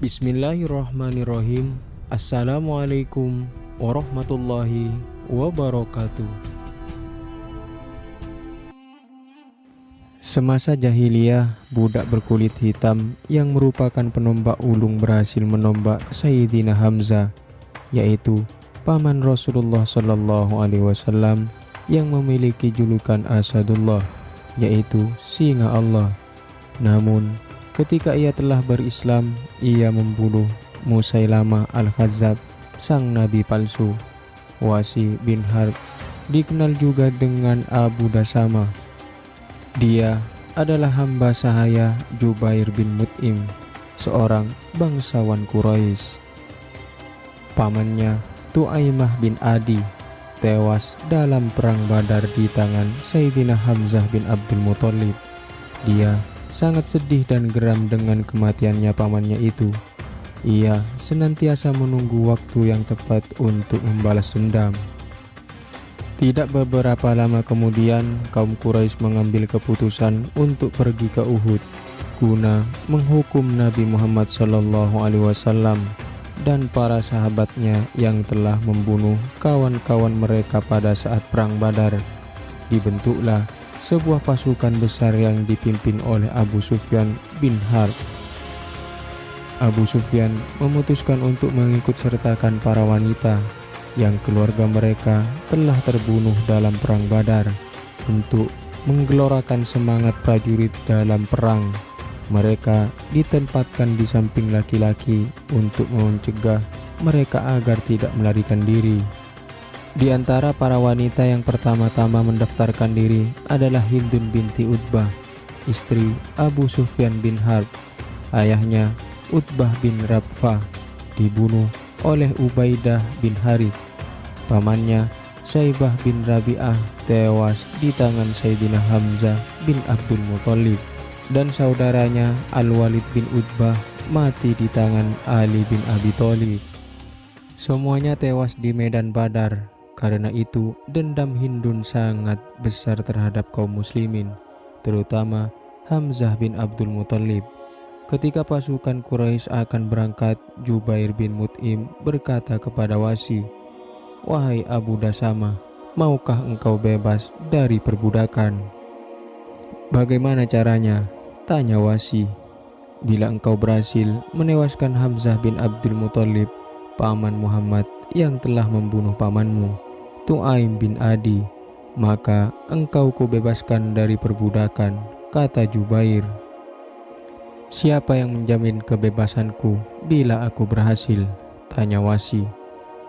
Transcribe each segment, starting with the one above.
Bismillahirrahmanirrahim. Assalamualaikum warahmatullahi wabarakatuh. Semasa jahiliyah, budak berkulit hitam yang merupakan penombak ulung berhasil menombak Sayyidina Hamzah, yaitu paman Rasulullah Shallallahu Alaihi Wasallam yang memiliki julukan Asadullah, yaitu singa Allah. Namun, ketika ia telah berislam, ia membunuh Musailamah Al-Khazzab, sang nabi palsu. Wasi bin Harb dikenal juga dengan Abu Dasama. Dia adalah hamba sahaya Jubair bin Mut'im, seorang bangsawan Quraisy. Pamannya Tu'aimah bin Adi tewas dalam perang Badar di tangan Sayyidina Hamzah bin Abdul Muthalib. Dia sangat sedih dan geram dengan kematiannya pamannya itu. Ia senantiasa menunggu waktu yang tepat untuk membalas dendam. Tidak beberapa lama kemudian, kaum Quraisy mengambil keputusan untuk pergi ke Uhud guna menghukum Nabi Muhammad SAW dan para sahabatnya yang telah membunuh kawan-kawan mereka pada saat perang Badar. Dibentuklah sebuah pasukan besar yang dipimpin oleh Abu Sufyan bin Harb. Abu Sufyan memutuskan untuk mengikut sertakan para wanita yang keluarga mereka telah terbunuh dalam perang Badar. Untuk menggelorakan semangat prajurit dalam perang, mereka ditempatkan di samping laki-laki untuk mencegah mereka agar tidak melarikan diri. Di antara para wanita yang pertama-tama mendaftarkan diri adalah Hindun binti Utbah, istri Abu Sufyan bin Harb. Ayahnya, Utbah bin Rabfah, dibunuh oleh Ubaidah bin Harith. Pamannya, Syaibah bin Rabi'ah, tewas di tangan Sayyidina Hamzah bin Abdul Muthalib. Dan saudaranya Al-Walid bin Utbah mati di tangan Ali bin Abi Thalib. Semuanya tewas di medan Badar. Karena itu, dendam Hindun sangat besar terhadap kaum muslimin, terutama Hamzah bin Abdul Muthalib. Ketika pasukan Quraisy akan berangkat, Jubair bin Mut'im berkata kepada Wasi, "Wahai Abu Dasama, maukah engkau bebas dari perbudakan?" "Bagaimana caranya?" tanya Wasi. "Bila engkau berhasil menewaskan Hamzah bin Abdul Muthalib, paman Muhammad yang telah membunuh pamanmu, Tu'aim bin Adi, maka engkau kubebaskan dari perbudakan," kata Jubair. "Siapa yang menjamin kebebasanku bila aku berhasil?" tanya Wasi.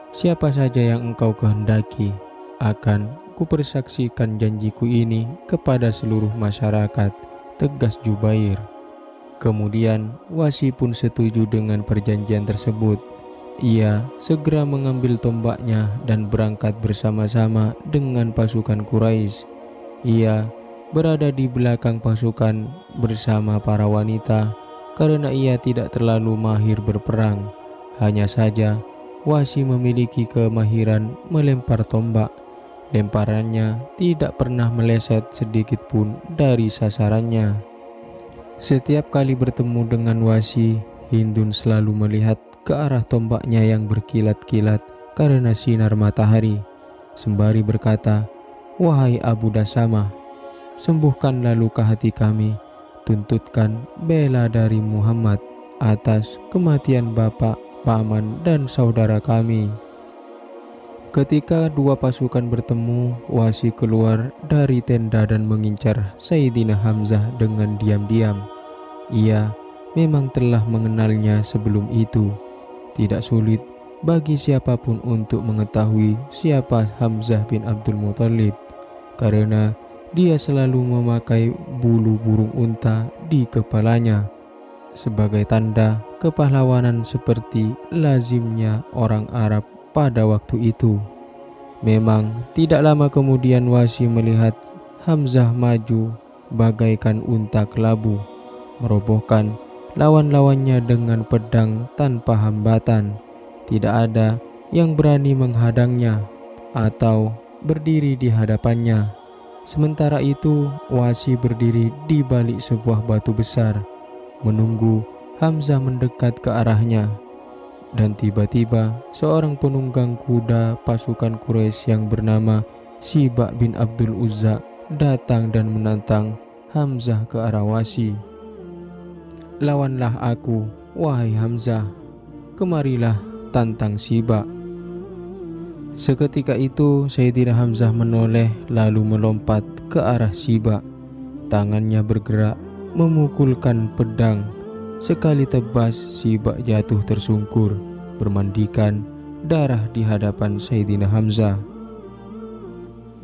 "Siapa saja yang engkau kehendaki, akan kupersaksikan janjiku ini kepada seluruh masyarakat," tegas Jubair. Kemudian Wasi pun setuju dengan perjanjian tersebut. Ia segera mengambil tombaknya dan berangkat bersama-sama dengan pasukan Quraisy. Ia berada di belakang pasukan bersama para wanita karena ia tidak terlalu mahir berperang. Hanya saja Wasi memiliki kemahiran melempar tombak. Lemparannya tidak pernah meleset sedikit pun dari sasarannya. Setiap kali bertemu dengan Wasi, Hindun selalu melihat ke arah tombaknya yang berkilat-kilat karena sinar matahari, sembari berkata, "Wahai Abu Dasama, sembuhkanlah luka hati kami, tuntutkan bela dari Muhammad atas kematian bapak, paman, dan saudara kami." Ketika dua pasukan bertemu, Wasi keluar dari tenda dan mengincar Sayyidina Hamzah dengan diam-diam. Ia memang telah mengenalnya sebelum itu. Tidak sulit bagi siapapun untuk mengetahui siapa Hamzah bin Abdul Muthalib, karena dia selalu memakai bulu burung unta di kepalanya sebagai tanda kepahlawanan seperti lazimnya orang Arab pada waktu itu. Memang tidak lama kemudian Wasi melihat Hamzah maju bagaikan unta kelabu, merobohkan lawan-lawannya dengan pedang tanpa hambatan. Tidak ada yang berani menghadangnya atau berdiri di hadapannya. Sementara itu, Wasi berdiri di balik sebuah batu besar, menunggu Hamzah mendekat ke arahnya. Dan tiba-tiba seorang penunggang kuda pasukan Quraisy yang bernama Sibak bin Abdul Uzza datang dan menantang Hamzah ke arah Wahsy. "Lawanlah aku, wahai Hamzah. Kemarilah tantang Sibak." Seketika itu Sayyidina Hamzah menoleh lalu melompat ke arah Sibak. Tangannya bergerak memukulkan pedang. Sekali tebas Sibak jatuh tersungkur, bermandikan darah di hadapan Sayyidina Hamzah.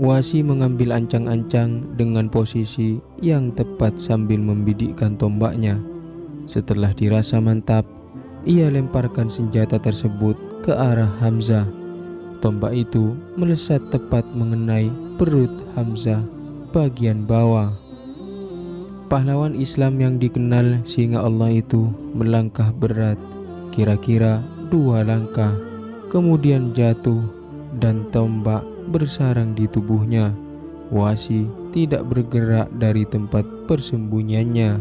Wahsy mengambil ancang-ancang dengan posisi yang tepat sambil membidikkan tombaknya. Setelah dirasa mantap, ia lemparkan senjata tersebut ke arah Hamzah. Tombak itu melesat tepat mengenai perut Hamzah bagian bawah. Pahlawan Islam yang dikenal singa Allah itu melangkah berat, kira-kira 2 langkah, kemudian jatuh dan tombak bersarang di tubuhnya. Wahsy tidak bergerak dari tempat persembunyiannya.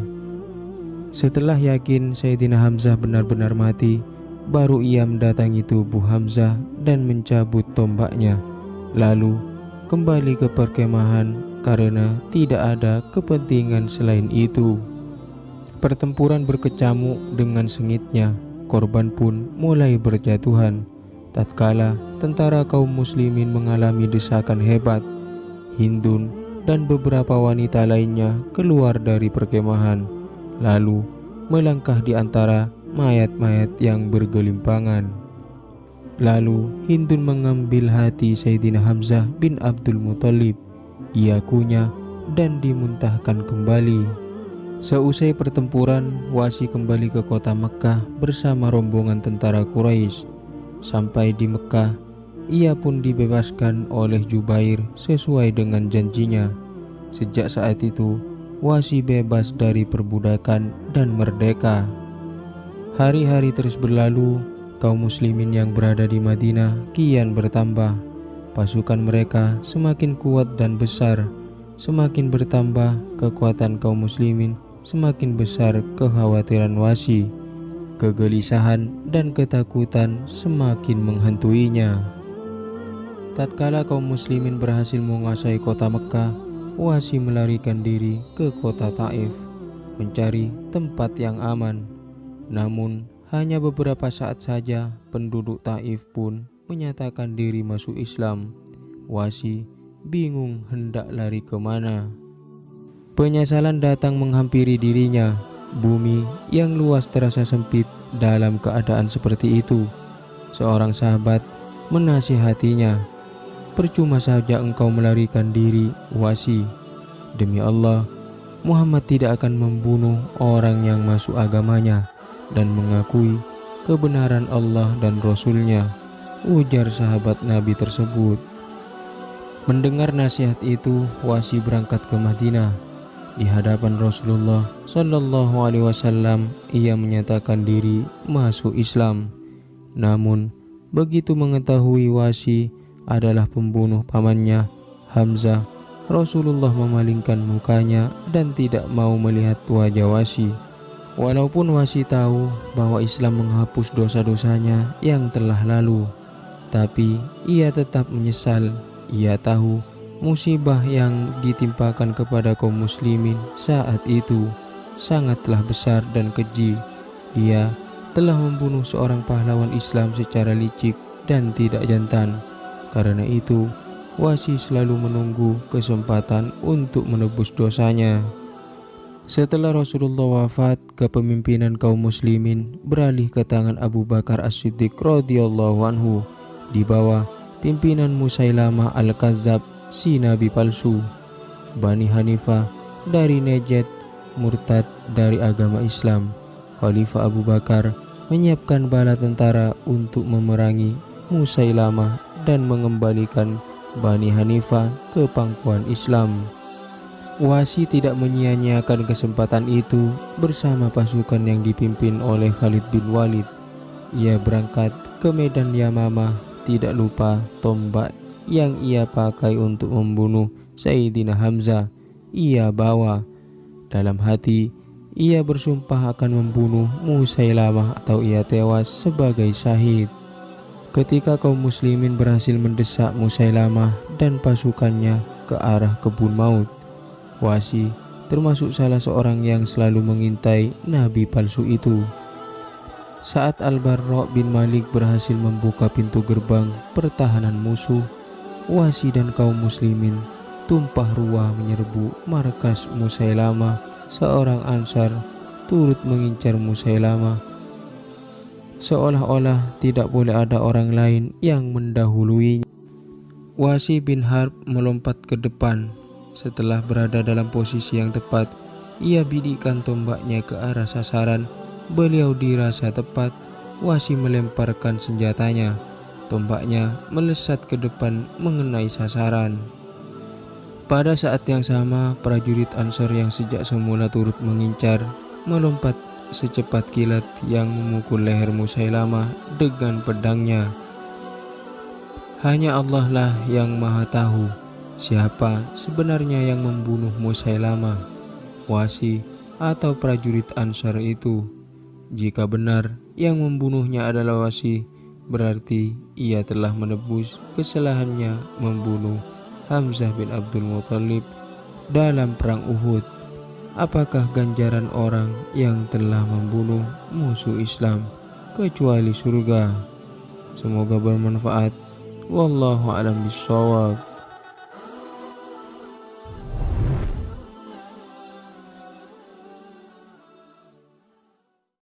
Setelah yakin Sayyidina Hamzah benar-benar mati, baru ia mendatangi tubuh Hamzah dan mencabut tombaknya, lalu kembali ke perkemahan karena tidak ada kepentingan selain itu. Pertempuran berkecamuk dengan sengitnya, korban pun mulai berjatuhan. Tatkala tentara kaum muslimin mengalami desakan hebat, Hindun dan beberapa wanita lainnya keluar dari perkemahan, lalu melangkah di antara mayat-mayat yang bergelimpangan. Lalu Hindun mengambil hati Sayyidina Hamzah bin Abdul Muthalib. Ia kunyah dan dimuntahkan kembali. Seusai pertempuran, Wahsy kembali ke kota Mekkah bersama rombongan tentara Quraisy. Sampai di Mekkah, ia pun dibebaskan oleh Jubair sesuai dengan janjinya. Sejak saat itu, Wahsy bebas dari perbudakan dan merdeka. Hari-hari terus berlalu, kaum muslimin yang berada di Madinah kian bertambah. Pasukan mereka semakin kuat dan besar. Semakin bertambah kekuatan kaum muslimin, semakin besar kekhawatiran Wahsy. Kegelisahan dan ketakutan semakin menghantuinya. Tatkala kaum muslimin berhasil menguasai kota Mekkah, Wahsy melarikan diri ke kota Taif, mencari tempat yang aman. Namun hanya beberapa saat saja penduduk Taif pun menyatakan diri masuk Islam. Wahsy bingung hendak lari kemana. Penyesalan datang menghampiri dirinya. Bumi yang luas terasa sempit dalam keadaan seperti itu. Seorang sahabat menasihatinya, "Percuma saja engkau melarikan diri, Wahsy. Demi Allah, Muhammad tidak akan membunuh orang yang masuk agamanya dan mengakui kebenaran Allah dan Rasul-Nya," ujar sahabat Nabi tersebut. Mendengar nasihat itu, Wahsy berangkat ke Madinah. Di hadapan Rasulullah Sallallahu Alaihi Wasallam, ia menyatakan diri masuk Islam. Namun, begitu mengetahui Wahsy adalah pembunuh pamannya, Hamzah, Rasulullah memalingkan mukanya dan tidak mau melihat wajah Wahsy. Walaupun Wahsy tahu bahwa Islam menghapus dosa-dosanya yang telah lalu, tapi ia tetap menyesal. Ia tahu musibah yang ditimpakan kepada kaum muslimin saat itu sangatlah besar dan keji. Ia telah membunuh seorang pahlawan Islam secara licik dan tidak jantan. Karena itu, Wahsy selalu menunggu kesempatan untuk menebus dosanya. Setelah Rasulullah wafat, kepemimpinan kaum muslimin beralih ke tangan Abu Bakar As-Siddiq radhiyallahu anhu di bawah pimpinan Musailamah Al-Kadzab, si nabi palsu. Bani Hanifah dari Najd murtad dari agama Islam. Khalifah Abu Bakar menyiapkan bala tentara untuk memerangi Musailamah dan mengembalikan Bani Hanifah ke pangkuan Islam. Wahsy tidak menyia-nyiakan kesempatan itu bersama pasukan yang dipimpin oleh Khalid bin Walid. Ia berangkat ke medan Yamamah, tidak lupa tombak yang ia pakai untuk membunuh Sayyidina Hamzah ia bawa. Dalam hati Ia bersumpah akan membunuh Musailamah atau ia tewas sebagai syahid. Ketika kaum muslimin berhasil mendesak Musailamah dan pasukannya ke arah kebun maut, Wahsy termasuk salah seorang yang selalu mengintai nabi palsu itu. Saat Al-Barra bin Malik berhasil membuka pintu gerbang pertahanan musuh, Wahsy dan kaum muslimin tumpah ruah menyerbu markas Musailamah. Seorang Ansar turut mengincar Musailamah, seolah-olah tidak boleh ada orang lain yang mendahuluinya. Wahsy bin Harb melompat ke depan. Setelah berada dalam posisi yang tepat, ia bidikkan tombaknya ke arah sasaran. Beliau dirasa tepat. Wahsy melemparkan senjatanya. Tombaknya melesat ke depan mengenai sasaran. Pada saat yang sama, prajurit Ansor yang sejak semula turut mengincar melompat secepat kilat yang memukul leher Musailamah dengan pedangnya. Hanya Allah lah yang maha tahu siapa sebenarnya yang membunuh Musailamah, Wahsy atau prajurit Ansar itu. Jika benar yang membunuhnya adalah Wahsy, berarti ia telah menebus kesalahannya membunuh Hamzah bin Abdul Muthalib dalam perang Uhud. Apakah ganjaran orang yang telah membunuh musuh Islam kecuali surga? Semoga bermanfaat. Wallahu a'lam bishawab.